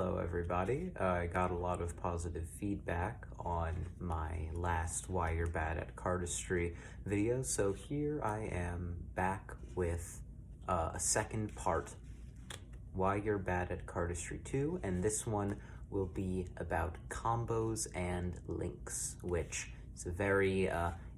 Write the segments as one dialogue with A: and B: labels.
A: Hello everybody. I got a lot of positive feedback on my last Why You're Bad at Cardistry video, so here I am back with a second part, Why You're Bad at Cardistry 2, and this one will be about combos and links, which is a very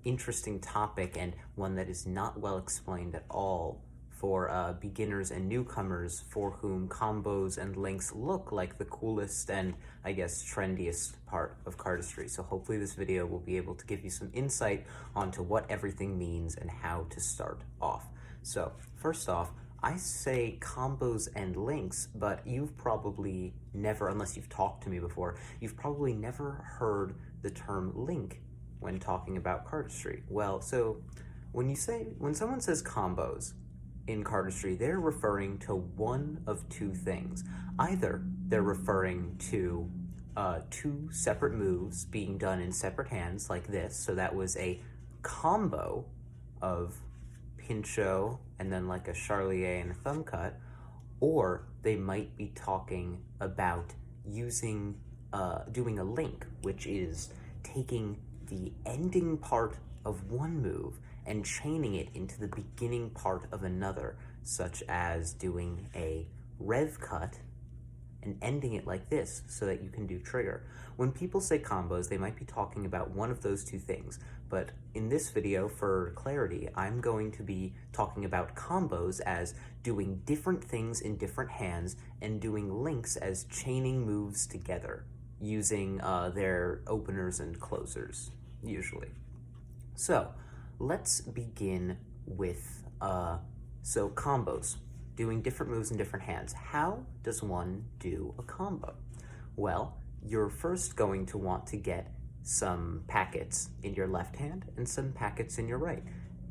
A: interesting topic and one that is not well explained at all for beginners and newcomers for whom combos and links look like the coolest and, I guess, trendiest part of cardistry. So hopefully this video will be able to give you some insight onto what everything means and how to start off. So first off, I say combos and links, but you've probably never, unless you've talked to me before, you've probably never heard the term link when talking about cardistry. Well, so when someone says combos in cardistry, they're referring to one of two things. Either they're referring to two separate moves being done in separate hands like this, so that was a combo of pincho and then like a charlier and a thumb cut, or they might be talking about using doing a link, which is taking the ending part of one move and chaining it into the beginning part of another, such as doing a rev cut and ending it like this so that you can do trigger. When people say combos, they might be talking about one of those two things, but in this video, for clarity, I'm going to be talking about combos as doing different things in different hands and doing links as chaining moves together using their openers and closers, usually. So let's begin with, combos, doing different moves in different hands. How does one do a combo? Well, you're first going to want to get some packets in your left hand and some packets in your right.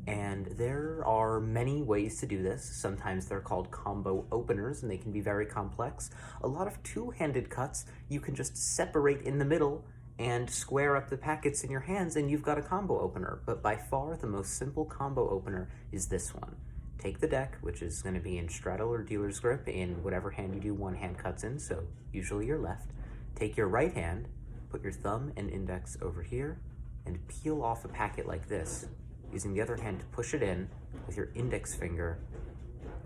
A: And there are many ways to do this. Sometimes they're called combo openers and they can be very complex. A lot of two-handed cuts, you can just separate in the middle and square up the packets in your hands and you've got a combo opener. But by far the most simple combo opener is this one. Take the deck, which is going to be in straddle or dealer's grip in whatever hand you do one hand cuts in, so usually your left. Take your right hand, put your thumb and index over here, and peel off a packet like this, using the other hand to push it in with your index finger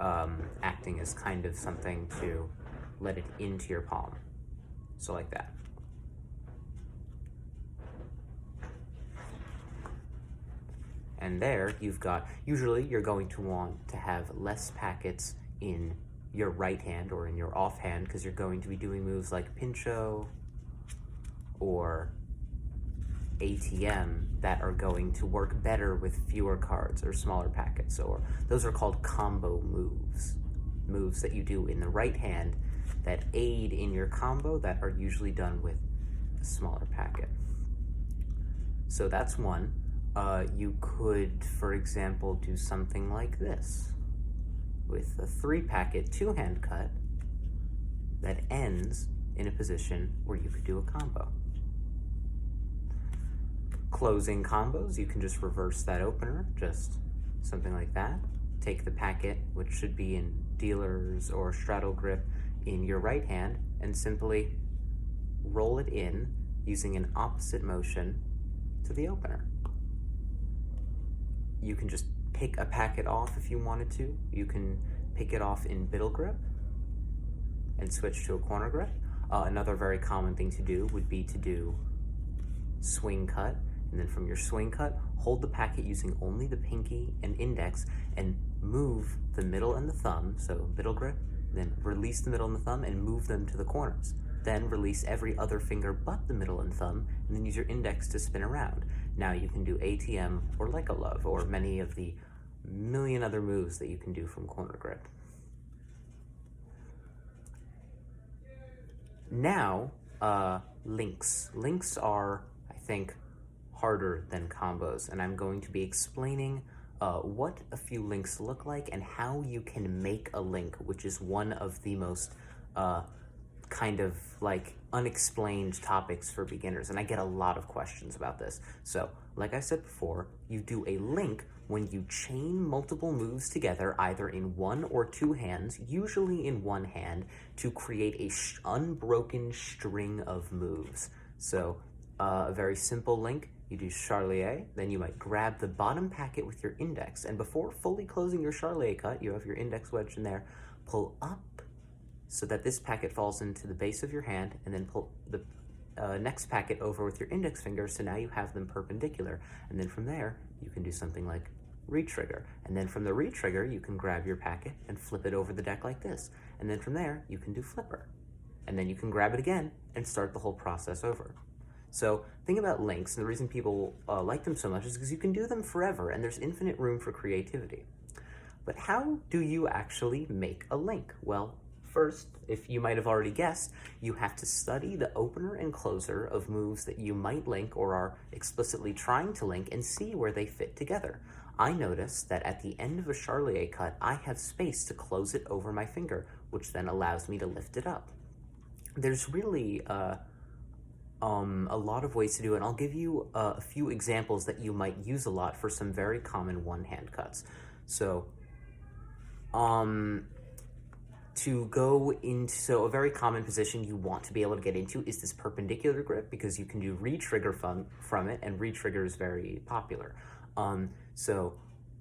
A: acting as kind of something to let it into your palm. So like that. And there you've got, usually you're going to want to have less packets in your right hand or in your off hand because you're going to be doing moves like pincho or ATM that are going to work better with fewer cards or smaller packets, or those are called combo moves. Moves that you do in the right hand that aid in your combo that are usually done with a smaller packet. So that's one. You could, for example, do something like this with a 3-packet two-hand cut that ends in a position where you could do a combo. Closing combos, you can just reverse that opener, just something like that. Take the packet, which should be in dealer's or straddle grip in your right hand, and simply roll it in using an opposite motion to the opener. You can just pick a packet off if you wanted to. You can pick it off in middle grip and switch to a corner grip. Another very common thing to do would be to do swing cut, and then from your swing cut, hold the packet using only the pinky and index and move the middle and the thumb, so middle grip, then release the middle and the thumb and move them to the corners. Then release every other finger but the middle and thumb, and then use your index to spin around. Now you can do ATM or like a love, or many of the million other moves that you can do from corner grip. Now, links. Links are, I think, harder than combos, and I'm going to be explaining what a few links look like and how you can make a link, which is one of the most kind of like unexplained topics for beginners, and I get a lot of questions about this. So, like I said before, you do a link when you chain multiple moves together, either in one or two hands, usually in one hand, to create a unbroken string of moves. So a very simple link, you do Charlier, then you might grab the bottom packet with your index, and before fully closing your Charlier cut, you have your index wedged in there, pull up so that this packet falls into the base of your hand, and then pull the next packet over with your index finger, so now you have them perpendicular. And then from there, you can do something like retrigger. And then from the retrigger, you can grab your packet and flip it over the deck like this. And then from there, you can do flipper. And then you can grab it again and start the whole process over. So think about links, and the reason people like them so much is because you can do them forever, and there's infinite room for creativity. But how do you actually make a link? Well, first, if you might have already guessed, you have to study the opener and closer of moves that you might link or are explicitly trying to link and see where they fit together. I notice that at the end of a Charlier cut, I have space to close it over my finger, which then allows me to lift it up. There's really a lot of ways to do it, and I'll give you a few examples that you might use a lot for some very common one-hand cuts. So, so a very common position you want to be able to get into is this perpendicular grip, because you can do retrigger from it, and retrigger is very popular. So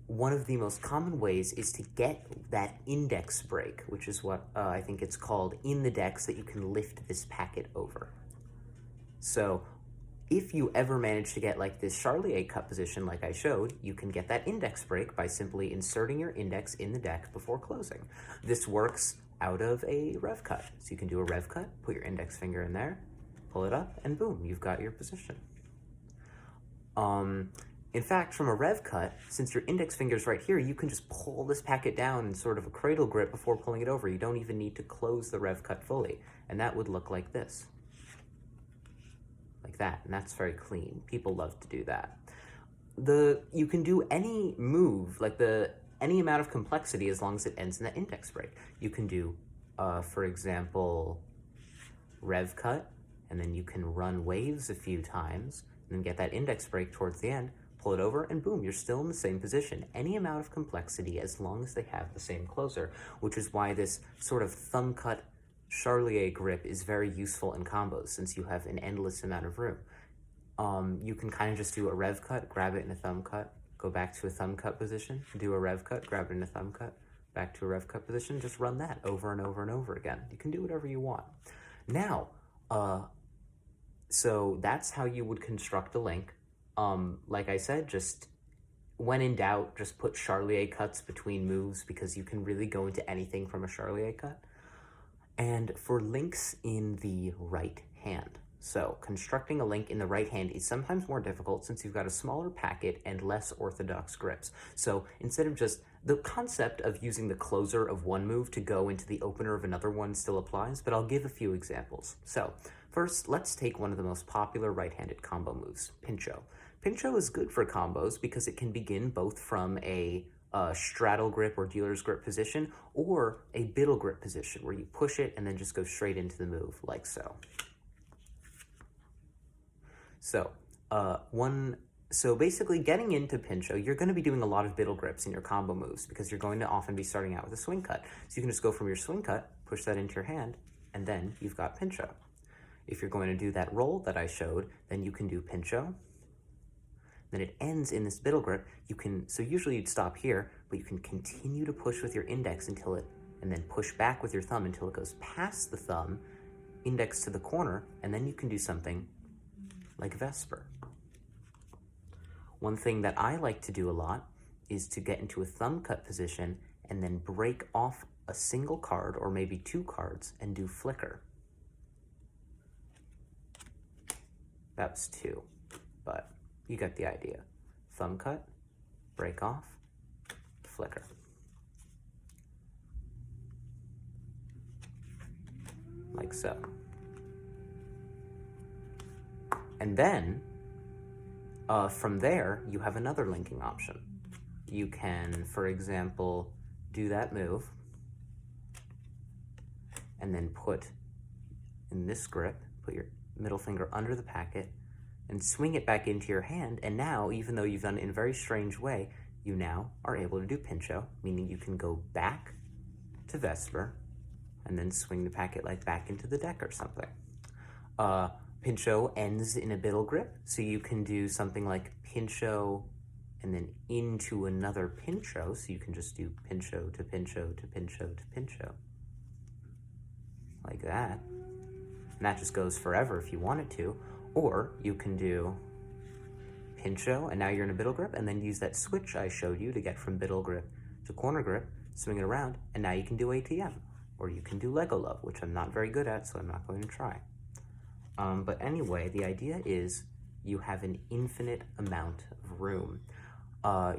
A: one of the most common ways is to get that index break, which is what I think it's called, in the deck, so that you can lift this packet over. So if you ever manage to get like this Charlier cut position like I showed, you can get that index break by simply inserting your index in the deck before closing. This works out of a rev cut. So you can do a rev cut, put your index finger in there, pull it up, and boom, you've got your position. In fact, from a rev cut, since your index finger's right here, you can just pull this packet down in sort of a cradle grip before pulling it over. You don't even need to close the rev cut fully. And that would look like this. Like that, and that's very clean. People love to do that. You can do any move, like any amount of complexity, as long as it ends in the index break. You can do, for example, rev cut, and then you can run waves a few times, and then get that index break towards the end, pull it over, and boom, you're still in the same position. Any amount of complexity, as long as they have the same closer, which is why this sort of thumb cut Charlier grip is very useful in combos, since you have an endless amount of room. You can kind of just do a rev cut, grab it in a thumb cut, go back to a thumb cut position, do a rev cut, grab it in a thumb cut, back to a rev cut position, just run that over and over and over again. You can do whatever you want. Now, so that's how you would construct a link. Like I said, just when in doubt, just put Charlier cuts between moves, because you can really go into anything from a Charlier cut. And for links in the right hand. So constructing a link in the right hand is sometimes more difficult, since you've got a smaller packet and less orthodox grips. So instead of just the concept of using the closer of one move to go into the opener of another one still applies, but I'll give a few examples. So first, let's take one of the most popular right-handed combo moves, Pincho. Pincho is good for combos because it can begin both from a straddle grip or dealer's grip position, or a biddle grip position where you push it and then just go straight into the move, like so. So basically, getting into Pincho, you're going to be doing a lot of biddle grips in your combo moves, because you're going to often be starting out with a swing cut. So you can just go from your swing cut, push that into your hand, and then you've got Pincho. If you're going to do that roll that I showed, then you can do Pincho. Then it ends in this biddle grip. So usually you'd stop here, but you can continue to push with your index and then push back with your thumb until it goes past the thumb, index to the corner, and then you can do something like Vesper. One thing that I like to do a lot is to get into a thumb cut position and then break off a single card or maybe two cards and do flicker. That was two, but you get the idea. Thumb cut, break off, flicker. Like so. And then, from there, you have another linking option. You can, for example, do that move, and then put, in this grip, put your middle finger under the packet, and swing it back into your hand, and now, even though you've done it in a very strange way, you now are able to do Pincho, meaning you can go back to Vesper and then swing the packet like back into the deck or something. Pincho ends in a biddle grip, so you can do something like Pincho and then into another Pincho, so you can just do Pincho to Pincho to Pincho to Pincho, like that. And that just goes forever if you wanted to. Or you can do Pincho, and now you're in a biddle grip, and then use that switch I showed you to get from biddle grip to corner grip, swing it around, and now you can do ATM. Or you can do Lego Love, which I'm not very good at, so I'm not going to try. But anyway, the idea is you have an infinite amount of room.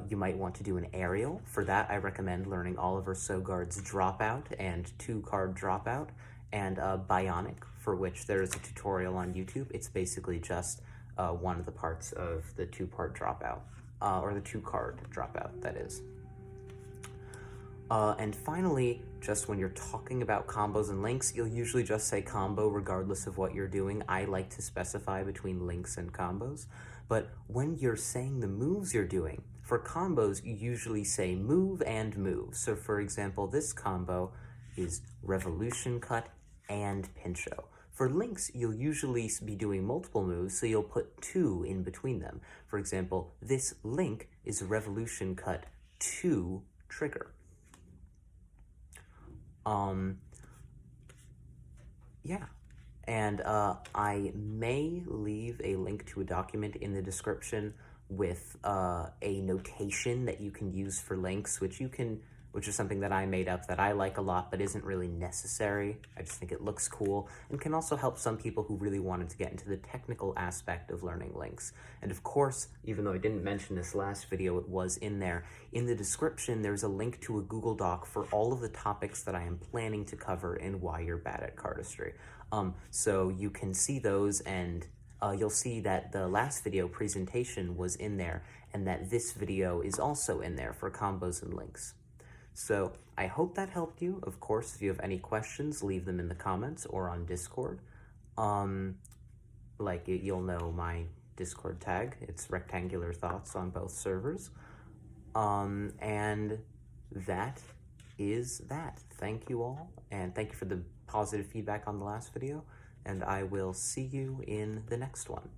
A: You might want to do an aerial. For that, I recommend learning Oliver Sogard's Dropout and 2-card Dropout, and Bionic, for which there is a tutorial on YouTube. It's basically just one of the parts of the 2-part Dropout, or the 2-card Dropout, that is. And finally, just when you're talking about combos and links, you'll usually just say combo regardless of what you're doing. I like to specify between links and combos. But when you're saying the moves you're doing, for combos, you usually say move and move. So for example, this combo is Revolution Cut and Pincho. For links, you'll usually be doing multiple moves, so you'll put 2 in between them. For example, this link is Revolution Cut to Trigger. Yeah, and I may leave a link to a document in the description with a notation that you can use for links, which is something that I made up that I like a lot, but isn't really necessary. I just think it looks cool and can also help some people who really wanted to get into the technical aspect of learning links. And of course, even though I didn't mention this last video, it was in there. In the description, there's a link to a Google Doc for all of the topics that I am planning to cover in Why You're Bad at Cardistry. So you can see those, and you'll see that the last video presentation was in there, and that this video is also in there for combos and links. So I hope that helped you. Of course, if you have any questions, leave them in the comments or on Discord. You'll know my Discord tag. It's Rectangular Thoughts on both servers. And that is that. Thank you all, and thank you for the positive feedback on the last video, and I will see you in the next one.